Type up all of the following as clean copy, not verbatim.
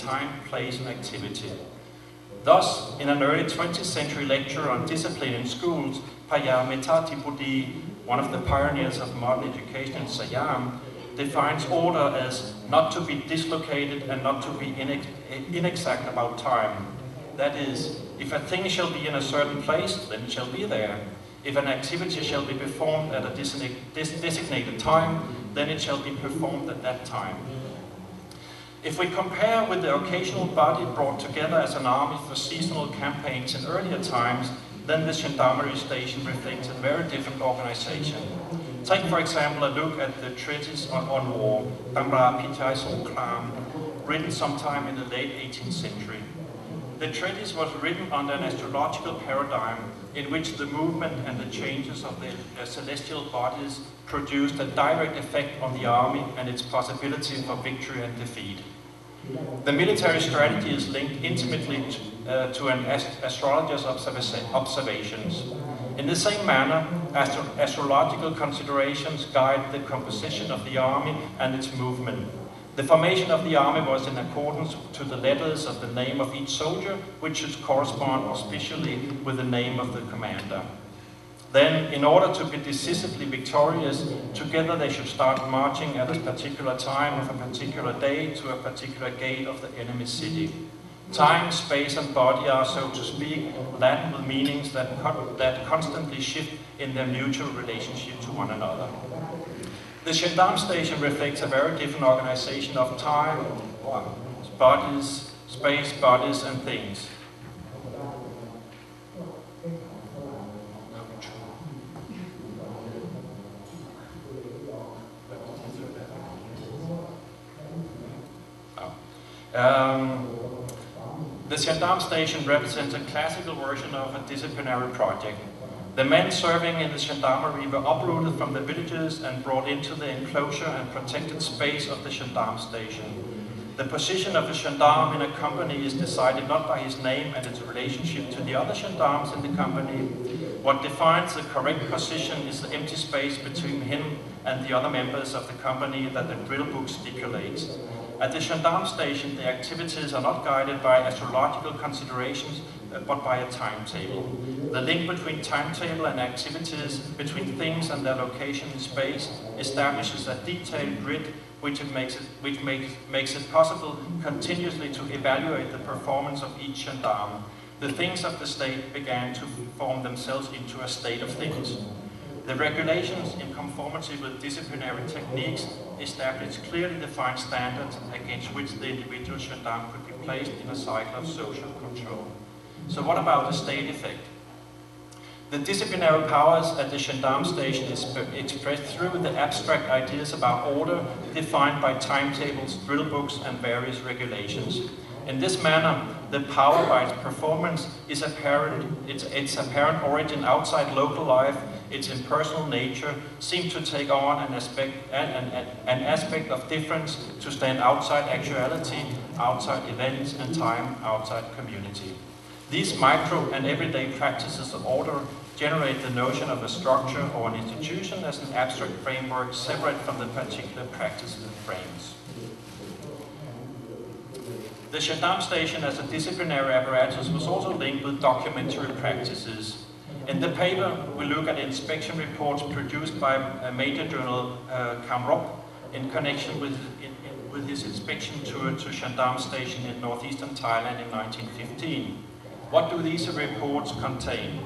time, place, and activity. Thus, in an early 20th century lecture on discipline in schools, Payameta, one of the pioneers of modern education in Siam, defines order as not to be dislocated and not to be inexact about time. That is, if a thing shall be in a certain place, then it shall be there. If an activity shall be performed at a designated time, then it shall be performed at that time. If we compare with the occasional body brought together as an army for seasonal campaigns in earlier times, then the gendarmerie station reflects a very different organization. Take, for example, a look at the treatise on war, Tamra Pichai Songkram, written sometime in the late 18th century. The treatise was written under an astrological paradigm in which the movement and the changes of the celestial bodies produced a direct effect on the army and its possibility for victory and defeat. The military strategy is linked intimately to an astrologer's observations. In the same manner, astrological considerations guide the composition of the army and its movement. The formation of the army was in accordance to the letters of the name of each soldier, which should correspond auspiciously with the name of the commander. Then, in order to be decisively victorious, together they should start marching at a particular time of a particular day to a particular gate of the enemy city. Time, space, and body are, so to speak, Latin with meanings that constantly shift in their mutual relationship to one another. The gendarme station reflects a very different organization of time, bodies, space, bodies, and things. The gendarme station represents a classical version of a disciplinary project. The men serving in the gendarmerie were uprooted from the villages and brought into the enclosure and protected space of the gendarme station. The position of a gendarme in a company is decided not by his name and its relationship to the other gendarmes in the company. What defines the correct position is the empty space between him and the other members of the company that the drill book stipulates. At the gendarme station, the activities are not guided by astrological considerations, but by a timetable. The link between timetable and activities, between things and their location in space, establishes a detailed grid which makes it possible continuously to evaluate the performance of each gendarme. The things of the state began to form themselves into a state of things. The regulations, in conformity with disciplinary techniques, established clearly defined standards against which the individual gendarme could be placed in a cycle of social control. So what about the state effect? The disciplinary powers at the gendarme station is expressed through the abstract ideas about order defined by timetables, drill books, and various regulations. In this manner, the power by its performance is apparent, its apparent origin outside local life, its impersonal nature, seem to take on an aspect of difference, to stand outside actuality, outside events and time, outside community. These micro and everyday practices of order generate the notion of a structure or an institution as an abstract framework separate from the particular practices and frames. The gendarme station as a disciplinary apparatus was also linked with documentary practices. In the paper, we look at inspection reports produced by a major journal, Kamrup, in connection with his inspection tour to gendarme station in northeastern Thailand in 1915. What do these reports contain?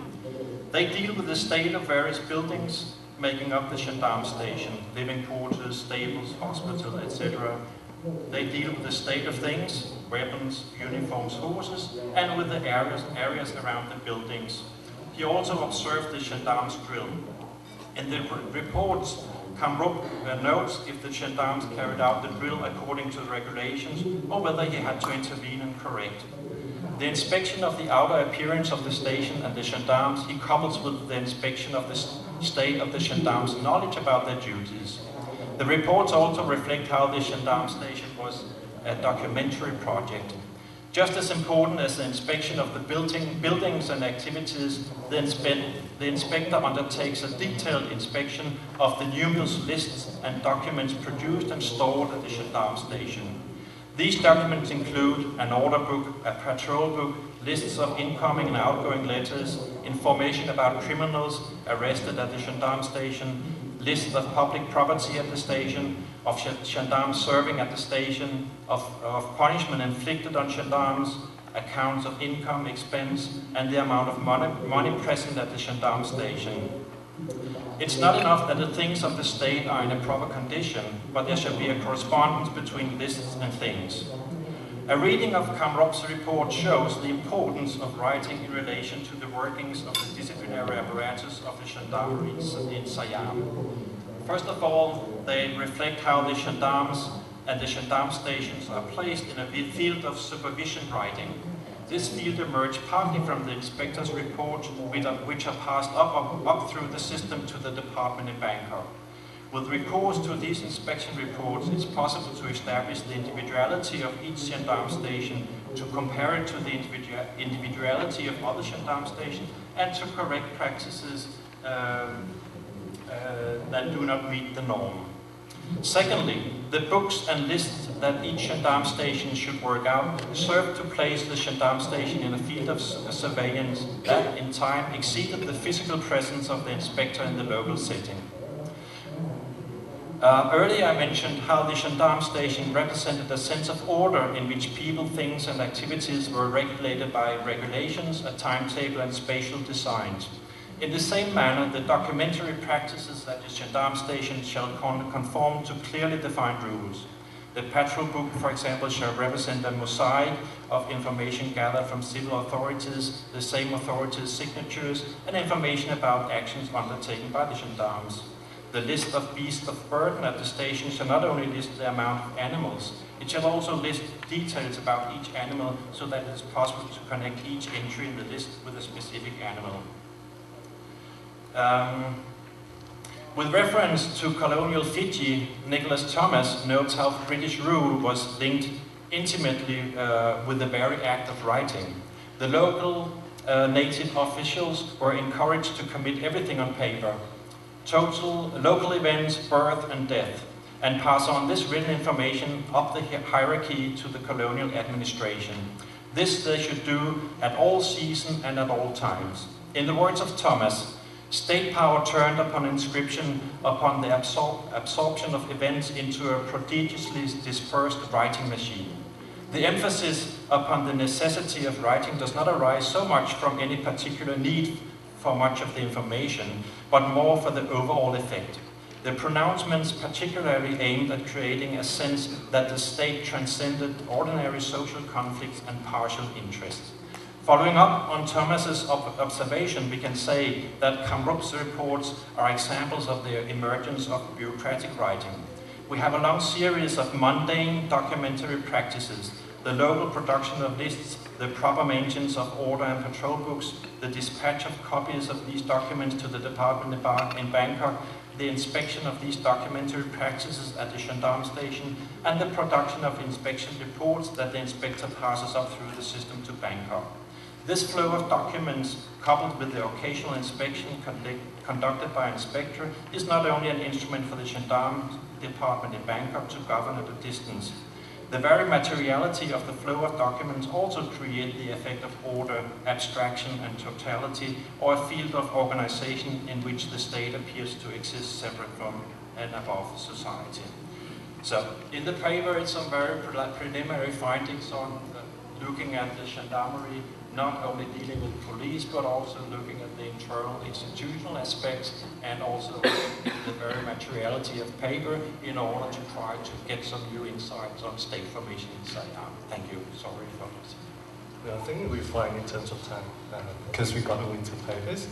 They deal with the state of various buildings making up the gendarme station, living quarters, stables, hospital, etc. They deal with the state of things, weapons, uniforms, horses, and with the areas around the buildings. He also observed the gendarmes drill. In the reports, Kamrup notes if the gendarmes carried out the drill according to the regulations or whether he had to intervene and correct. The inspection of the outer appearance of the station and the gendarmes he couples with the inspection of the state of the gendarmes' knowledge about their duties. The reports also reflect how the gendarme station was a documentary project. Just as important as the inspection of the buildings and activities, the inspector undertakes a detailed inspection of the numerous lists and documents produced and stored at the gendarme station. These documents include an order book, a patrol book, lists of incoming and outgoing letters, information about criminals arrested at the gendarme station, lists of public property at the station, of gendarmes serving at the station, of punishment inflicted on gendarmes, accounts of income, expense, and the amount of money present at the gendarme station. It's not enough that the things of the state are in a proper condition, but there should be a correspondence between lists and things. A reading of Kamrop's report shows the importance of writing in relation to the workings of the disciplinary apparatus of the gendarmerie in Siam. First of all, they reflect how the gendarmes and the gendarme stations are placed in a field of supervision writing. This field emerged partly from the inspector's report, which are passed up through the system to the department in Bangkok. With recourse to these inspection reports, it's possible to establish the individuality of each gendarme station, to compare it to the individuality of other gendarme stations, and to correct practices that do not meet the norm. Secondly, the books and lists that each gendarme station should work out serve to place the gendarme station in a field of surveillance that, in time, exceeded the physical presence of the inspector in the local setting. Earlier I mentioned how the gendarme station represented a sense of order in which people, things and activities were regulated by regulations, a timetable and spatial designs. In the same manner, the documentary practices at the gendarme station shall conform to clearly defined rules. The patrol book, for example, shall represent a mosaic of information gathered from civil authorities, the same authorities' signatures, and information about actions undertaken by the gendarmes. The list of beasts of burden at the station shall not only list the amount of animals, it shall also list details about each animal so that it is possible to connect each entry in the list with a specific animal. With reference to colonial Fiji, Nicholas Thomas notes how British rule was linked intimately with the very act of writing. The local native officials were encouraged to commit everything on paper, local events, birth and death, and pass on this written information up the hierarchy to the colonial administration. This they should do at all seasons and at all times. In the words of Thomas, state power turned upon inscription upon the absorption of events into a prodigiously dispersed writing machine. The emphasis upon the necessity of writing does not arise so much from any particular need for much of the information, but more for the overall effect. The pronouncements particularly aimed at creating a sense that the state transcended ordinary social conflicts and partial interests. Following up on Thomas's observation, we can say that Kamrop's reports are examples of the emergence of bureaucratic writing. We have a long series of mundane documentary practices, the local production of lists, the proper maintenance of order and patrol books, the dispatch of copies of these documents to the department in Bangkok, the inspection of these documentary practices at the gendarme station, and the production of inspection reports that the inspector passes up through the system to Bangkok. This flow of documents, coupled with the occasional inspection conducted by an inspector, is not only an instrument for the gendarme department in Bangkok to govern at a distance. The very materiality of the flow of documents also create the effect of order, abstraction and totality, or a field of organization in which the state appears to exist separate from and above society. So, in the paper, it's some very preliminary findings on looking at the gendarmerie, not only dealing with police, but also looking at the internal institutional aspects and also the very materiality of paper in order to try to get some new insights on state formation in Siam. Thank you. Sorry for this. I think we're fine in terms of time because we got only 2 papers.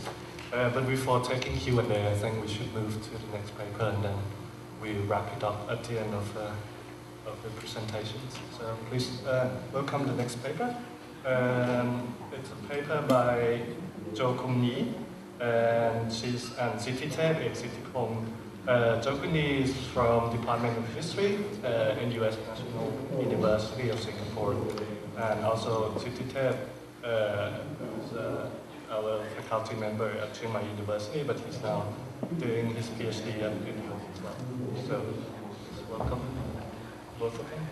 But before taking Q&A, I think we should move to the next paper and then we wrap it up at the end of the presentations. So please welcome the next paper. It's a paper by Jo Kung Ni and Sittithep Sittipong. Jo Kung Ni is from Department of History in U.S. National University of Singapore, and also Sittithep is our faculty member at Chiang Mai University, but he's now doing his PhD at New York as well. So welcome both of them.